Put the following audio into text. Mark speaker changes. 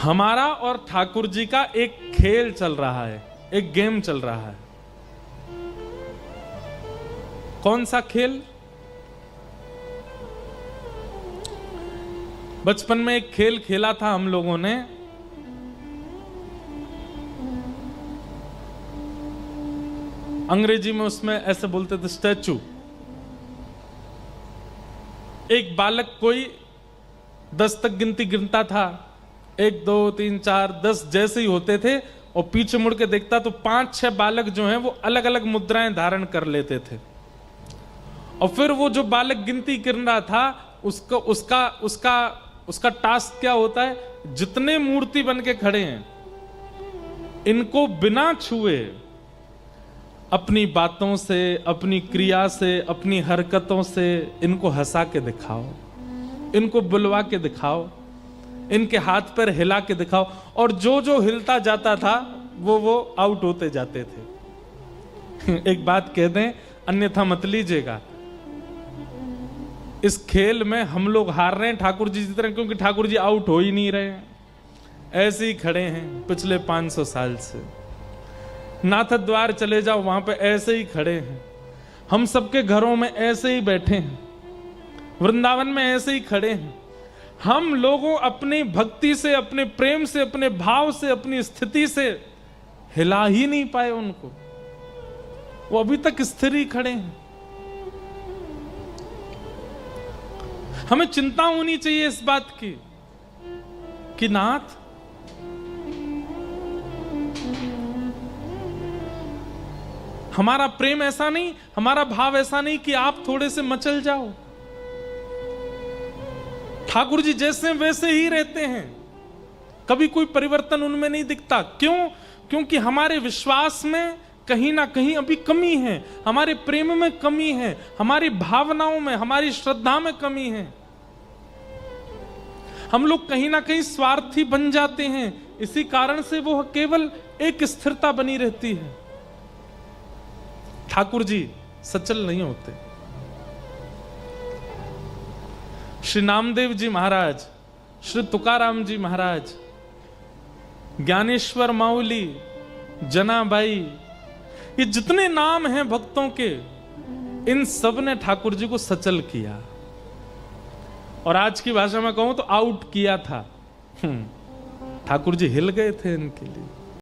Speaker 1: हमारा और ठाकुर जी का एक खेल चल रहा है, एक गेम चल रहा है। कौन सा खेल? बचपन में एक खेल खेला था हम लोगों ने, अंग्रेजी में उसमें ऐसे बोलते थे स्टैचू। एक बालक कोई 10 तक गिनती गिनता था, 1 2 3 4 10 जैसे ही होते थे, और पीछे मुड़ के देखता तो 5-6 बालक जो हैं वो अलग अलग मुद्राएं धारण कर लेते थे। और फिर वो जो बालक गिनती गिन रहा था उसका टास्क क्या होता है, जितने मूर्ति बन के खड़े हैं इनको बिना छुए अपनी बातों से, अपनी क्रिया से, अपनी हरकतों से इनको हंसा के दिखाओ, इनको बुलवा के दिखाओ, इनके हाथ पैर हिला के दिखाओ, और जो जो हिलता जाता था वो आउट होते जाते थे। एक बात कह दें, अन्यथा मत लीजिएगा, इस खेल में हम लोग हार रहे हैं ठाकुर जी जिस तरह, क्योंकि ठाकुर जी आउट हो ही नहीं रहे हैं, ऐसे ही खड़े हैं पिछले 500 साल से। नाथ द्वार चले जाओ, वहां पे ऐसे ही खड़े हैं, हम सबके घरों में ऐसे ही बैठे हैं, वृंदावन में ऐसे ही खड़े हैं। हम लोगों अपनी भक्ति से, अपने प्रेम से, अपने भाव से, अपनी स्थिति से हिला ही नहीं पाए उनको, वो अभी तक स्थिर ही खड़े हैं। हमें चिंता होनी चाहिए इस बात की कि नाथ हमारा प्रेम ऐसा नहीं, हमारा भाव ऐसा नहीं कि आप थोड़े से मचल जाओ। ठाकुर जी जैसे वैसे ही रहते हैं, कभी कोई परिवर्तन उनमें नहीं दिखता। क्यों? क्योंकि हमारे विश्वास में कहीं ना कहीं अभी कमी है, हमारे प्रेम में कमी है, हमारी भावनाओं में, हमारी श्रद्धा में कमी है। हम लोग कहीं ना कहीं स्वार्थी बन जाते हैं, इसी कारण से वो केवल एक स्थिरता बनी रहती है। ठाकुर जी सचल नहीं होते। श्री नामदेव जी महाराज, श्री तुकाराम जी महाराज, ज्ञानेश्वर माउली, जनाबाई, ये जितने नाम हैं भक्तों के, इन सब ने ठाकुर जी को सचल किया, और आज की भाषा में कहूं तो आउट किया था। ठाकुर जी हिल गए थे इनके लिए।